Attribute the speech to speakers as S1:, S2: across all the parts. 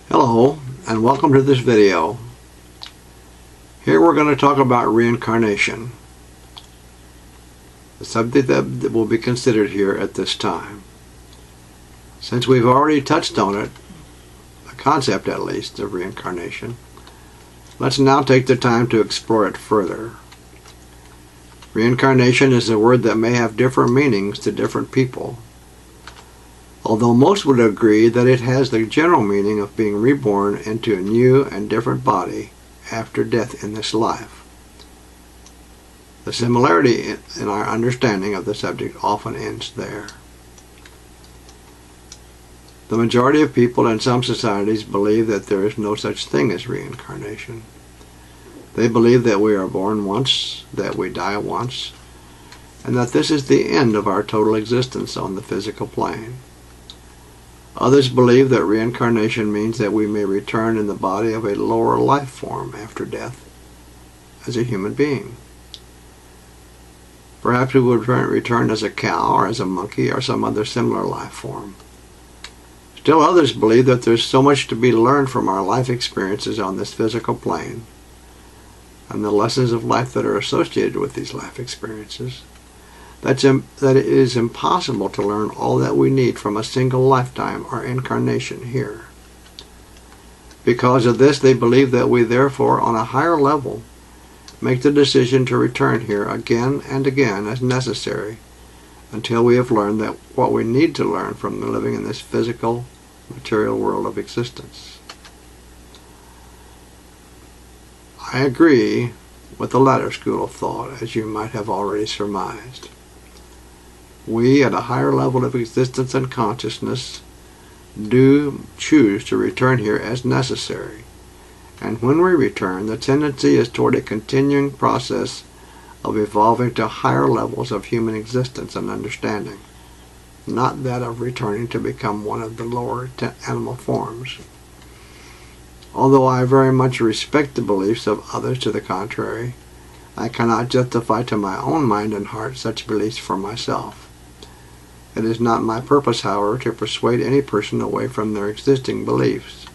S1: Hello and welcome to this video. Here we're going to talk about reincarnation, the subject that will be considered here at this time. Since we've already touched on it, the concept at least of reincarnation, let's now take the time to explore it further. Reincarnation is a word that may have different meanings to different people, although most would agree that it has the general meaning of being reborn into a new and different body after death in this life. The similarity in our understanding of the subject often ends there. The majority of people in some societies believe that there is no such thing as reincarnation. They believe that we are born once, that we die once, and that this is the end of our total existence on the physical plane. Others believe that reincarnation means that we may return in the body of a lower life form after death as a human being. Perhaps we would return as a cow or as a monkey or some other similar life form. Still others believe that there's so much to be learned from our life experiences on this physical plane and the lessons of life that are associated with these life experiences, that it is impossible to learn all that we need from a single lifetime or incarnation here. Because of this, they believe that we therefore, on a higher level, make the decision to return here again and again as necessary until we have learned that what we need to learn from living in this physical, material world of existence. I agree with the latter school of thought, as you might have already surmised. We, at a higher level of existence and consciousness, do choose to return here as necessary. And when we return, the tendency is toward a continuing process of evolving to higher levels of human existence and understanding, not that of returning to become one of the lower animal forms. Although I very much respect the beliefs of others to the contrary, I cannot justify to my own mind and heart such beliefs for myself. It is not my purpose, however, to persuade any person away from their existing beliefs.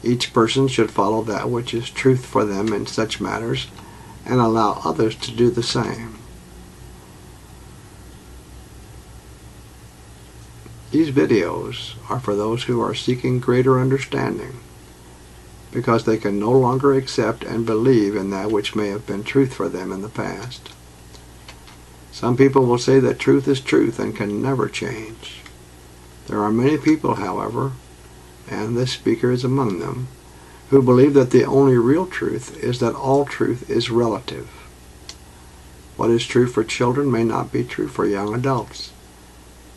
S1: Each person should follow that which is truth for them in such matters and allow others to do the same. These videos are for those who are seeking greater understanding, because they can no longer accept and believe in that which may have been truth for them in the past. Some people will say that truth is truth and can never change. There are many people, however, and this speaker is among them, who believe that the only real truth is that all truth is relative. What is true for children may not be true for young adults,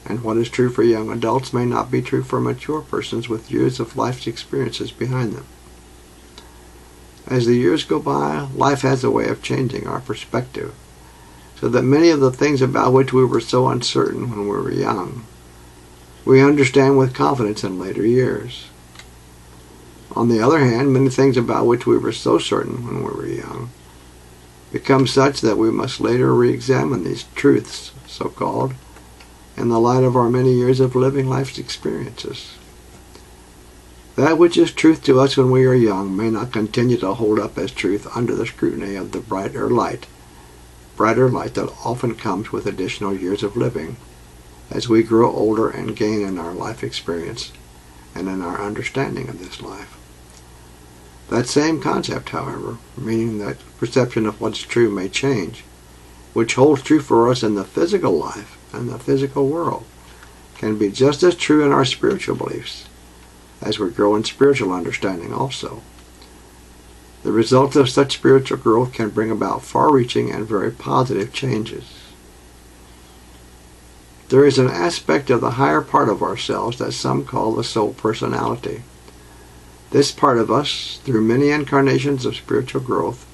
S1: and what is true for young adults may not be true for mature persons with years of life's experiences behind them. As the years go by, life has a way of changing our perspective, so that many of the things about which we were so uncertain when we were young, we understand with confidence in later years. On the other hand, many things about which we were so certain when we were young become such that we must later re-examine these truths, so-called, in the light of our many years of living life's experiences. That which is truth to us when we are young may not continue to hold up as truth under the scrutiny of the brighter light that often comes with additional years of living as we grow older and gain in our life experience and in our understanding of this life. That same concept, however, meaning that perception of what's true may change, which holds true for us in the physical life and the physical world, can be just as true in our spiritual beliefs as we grow in spiritual understanding also. The results of such spiritual growth can bring about far-reaching and very positive changes. There is an aspect of the higher part of ourselves that some call the soul personality. This part of us, through many incarnations of spiritual growth,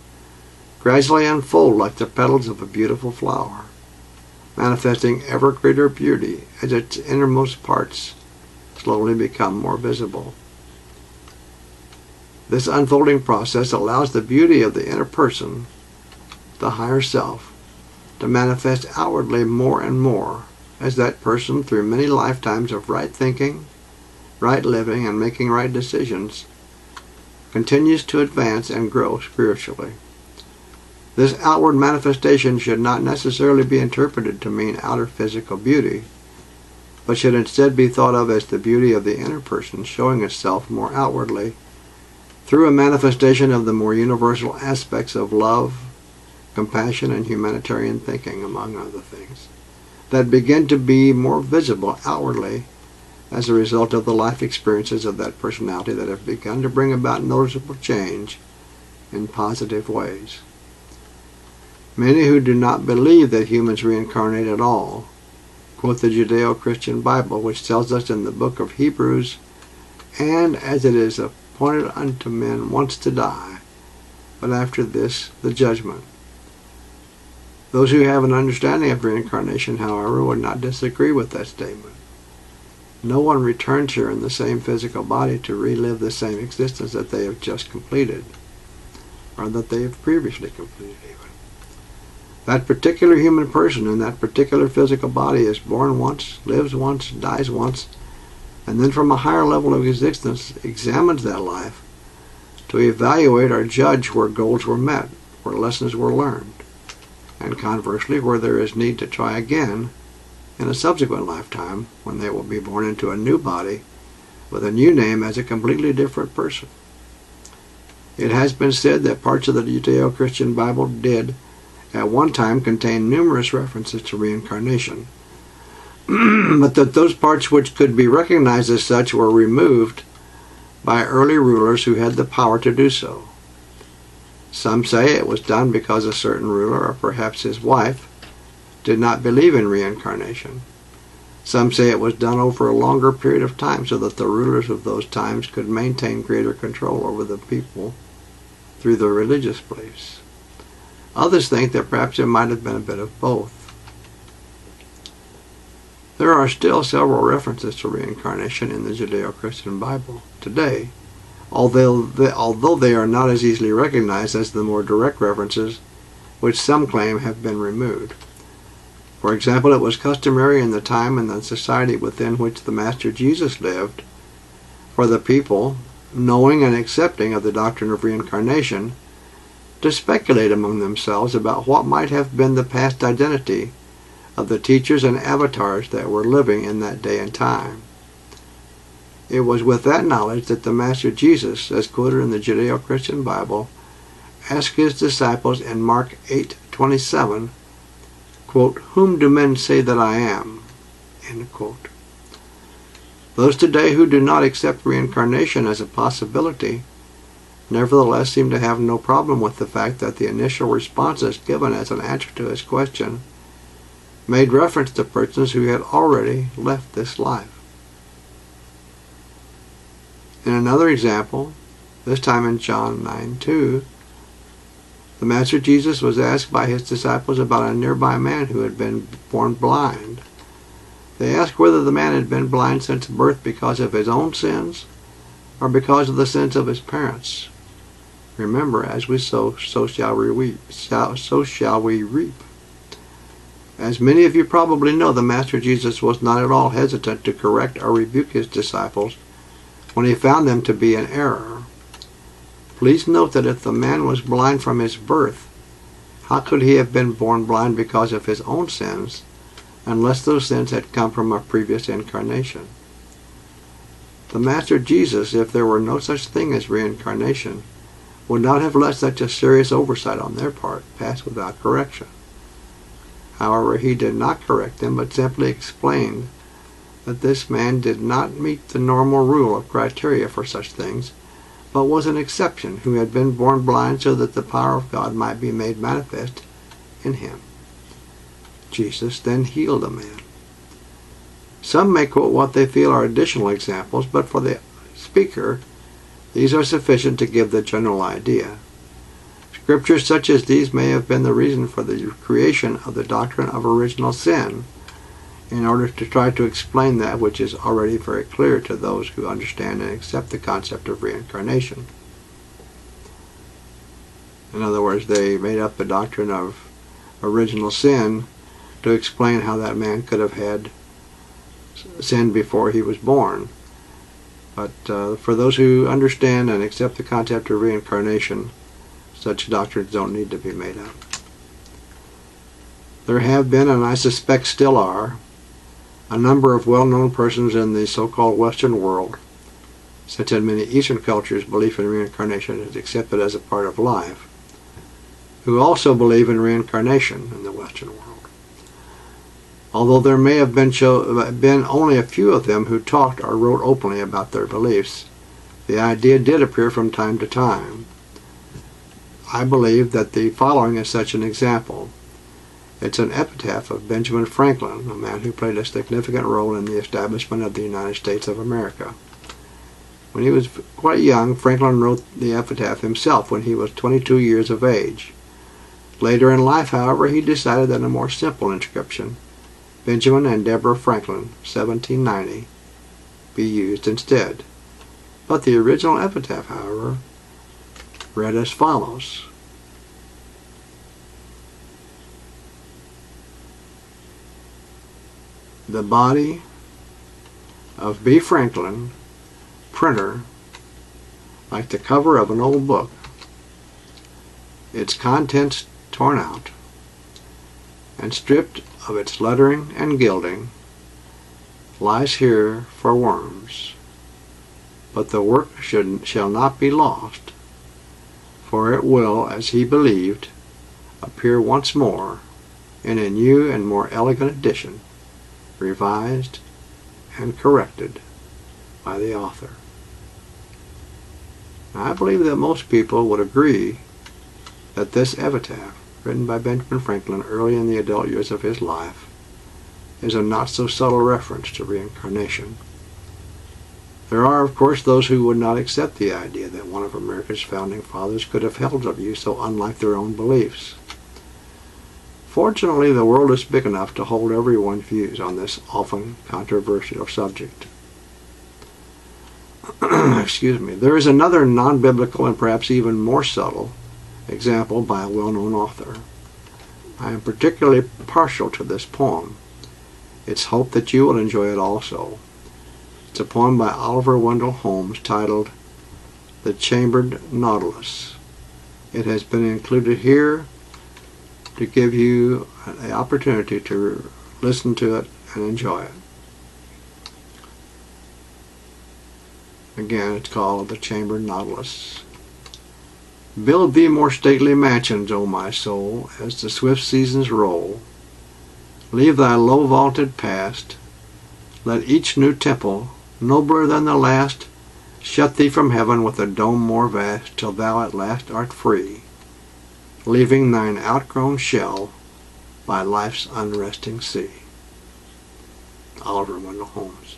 S1: gradually unfold like the petals of a beautiful flower, manifesting ever greater beauty as its innermost parts slowly become more visible. This unfolding process allows the beauty of the inner person, the higher self, to manifest outwardly more and more as that person, through many lifetimes of right thinking right living, and making right decisions, continues to advance and grow spiritually. This outward manifestation should not necessarily be interpreted to mean outer physical beauty, but should instead be thought of as the beauty of the inner person showing itself more outwardly through a manifestation of the more universal aspects of love, compassion, and humanitarian thinking, among other things, that begin to be more visible outwardly as a result of the life experiences of that personality that have begun to bring about noticeable change in positive ways. Many who do not believe that humans reincarnate at all quote the Judeo-Christian Bible, which tells us in the book of Hebrews, "And as it is appointed unto men once to die, but after this the judgment." Those who have an understanding of reincarnation, however, would not disagree with that statement. No one returns here in the same physical body to relive the same existence that they have just completed, or that they have previously completed even. That particular human person in that particular physical body is born once, lives once, dies once, and then from a higher level of existence examines that life to evaluate or judge where goals were met, where lessons were learned, and conversely where there is need to try again in a subsequent lifetime when they will be born into a new body with a new name as a completely different person. It has been said that parts of the Judeo-Christian Bible did at one time contain numerous references to reincarnation, but that those parts which could be recognized as such were removed by early rulers who had the power to do so. Some say it was done because a certain ruler, or perhaps his wife, did not believe in reincarnation. Some say it was done over a longer period of time so that the rulers of those times could maintain greater control over the people through their religious beliefs. Others think that perhaps it might have been a bit of both. There are still several references to reincarnation in the Judeo-Christian Bible today, although they are not as easily recognized as the more direct references which some claim have been removed. For example, it was customary in the time and the society within which the Master Jesus lived for the people, knowing and accepting of the doctrine of reincarnation, to speculate among themselves about what might have been the past identity of the teachers and avatars that were living in that day and time. It was with that knowledge that the Master Jesus, as quoted in the Judeo-Christian Bible, asked his disciples in Mark 8:27, quote, "Whom do men say that I am?" End quote. Those today who do not accept reincarnation as a possibility nevertheless seem to have no problem with the fact that the initial responses given as an answer to his question made reference to persons who had already left this life. In another example, this time in John 9:2, the Master Jesus was asked by his disciples about a nearby man who had been born blind. They asked whether the man had been blind since birth because of his own sins or because of the sins of his parents. Remember, as we sow, so shall we reap. As many of you probably know, the Master Jesus was not at all hesitant to correct or rebuke his disciples when he found them to be in error. Please note that if the man was blind from his birth, how could he have been born blind because of his own sins, unless those sins had come from a previous incarnation? The Master Jesus, if there were no such thing as reincarnation, would not have let such a serious oversight on their part pass without correction. However, he did not correct them, but simply explained that this man did not meet the normal rule of criteria for such things, but was an exception who had been born blind so that the power of God might be made manifest in him. Jesus then healed the man. Some may quote what they feel are additional examples, but for the speaker, these are sufficient to give the general idea. Scriptures such as these may have been the reason for the creation of the doctrine of original sin, in order to try to explain that which is already very clear to those who understand and accept the concept of reincarnation. In other words, they made up the doctrine of original sin to explain how that man could have had sin before he was born. But for those who understand and accept the concept of reincarnation, such doctrines don't need to be made up. There have been, and I suspect still are, a number of well-known persons in the so-called Western world, since in many Eastern cultures belief in reincarnation is accepted as a part of life, who also believe in reincarnation in the Western world. Although there may have been only a few of them who talked or wrote openly about their beliefs, the idea did appear from time to time. I believe that the following is such an example. It's an epitaph of Benjamin Franklin, a man who played a significant role in the establishment of the United States of America. When he was quite young, Franklin wrote the epitaph himself when he was 22 years of age. Later in life, however, he decided that a more simple inscription, Benjamin and Deborah Franklin, 1790, be used instead. But the original epitaph, however, read as follows. The body of B. Franklin, printer, like the cover of an old book, its contents torn out, and stripped of its lettering and gilding, lies here for worms. But the work shall not be lost, for it will, as he believed, appear once more in a new and more elegant edition, revised and corrected by the author. Now, I believe that most people would agree that this epitaph, written by Benjamin Franklin early in the adult years of his life, is a not-so-subtle reference to reincarnation. There are, of course, those who would not accept the idea that one of America's founding fathers could have held a view so unlike their own beliefs. Fortunately, the world is big enough to hold everyone's views on this often controversial subject. Excuse me. There is another non-biblical and perhaps even more subtle example by a well-known author. I am particularly partial to this poem. It's hoped that you will enjoy it also. It's a poem by Oliver Wendell Holmes titled The Chambered Nautilus. It has been included here to give you an opportunity to listen to it and enjoy it. Again, it's called The Chambered Nautilus. Build thee more stately mansions, O my soul, as the swift seasons roll. Leave thy low vaulted past. Let each new temple, nobler than the last, shut thee from heaven with a dome more vast, till thou at last art free, leaving thine outgrown shell by life's unresting sea. Oliver Wendell Holmes.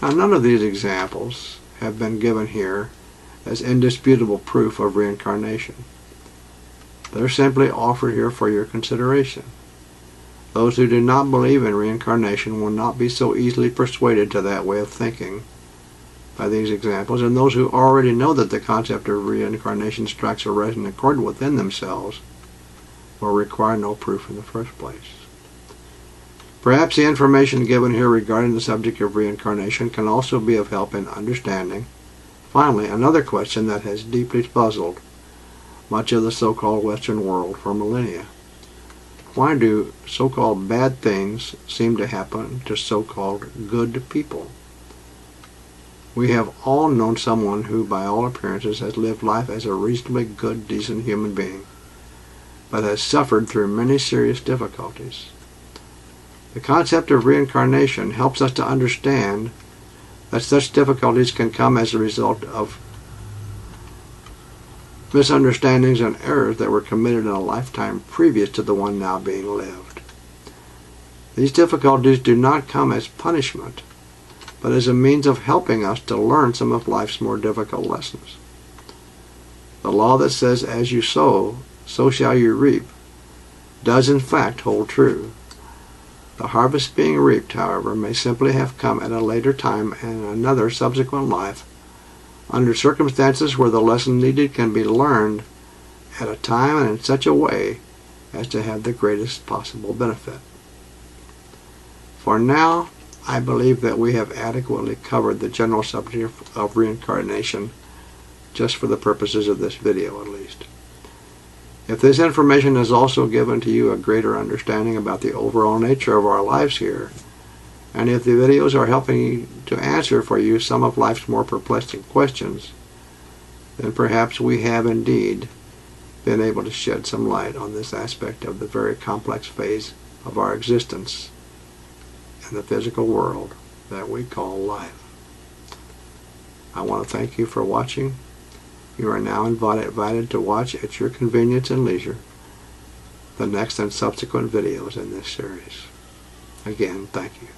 S1: Now, none of these examples have been given here as indisputable proof of reincarnation. They're simply offered here for your consideration. Those who do not believe in reincarnation will not be so easily persuaded to that way of thinking by these examples, and those who already know that the concept of reincarnation strikes a resonant chord within themselves will require no proof in the first place. Perhaps the information given here regarding the subject of reincarnation can also be of help in understanding, finally, another question that has deeply puzzled much of the so-called Western world for millennia. Why do so-called bad things seem to happen to so-called good people? We have all known someone who, by all appearances, has lived life as a reasonably good, decent human being, but has suffered through many serious difficulties. The concept of reincarnation helps us to understand that such difficulties can come as a result of misunderstandings and errors that were committed in a lifetime previous to the one now being lived. These difficulties do not come as punishment, but as a means of helping us to learn some of life's more difficult lessons. The law that says, as you sow, so shall you reap, does in fact hold true. The harvest being reaped, however, may simply have come at a later time in another subsequent life, under circumstances where the lesson needed can be learned at a time and in such a way as to have the greatest possible benefit. For now, I believe that we have adequately covered the general subject of reincarnation, just for the purposes of this video at least. If this information has also given to you a greater understanding about the overall nature of our lives here, and if the videos are helping to answer for you some of life's more perplexing questions, then perhaps we have indeed been able to shed some light on this aspect of the very complex phase of our existence in the physical world that we call life. I want to thank you for watching. You are now invited to watch at your convenience and leisure the next and subsequent videos in this series. Again, thank you.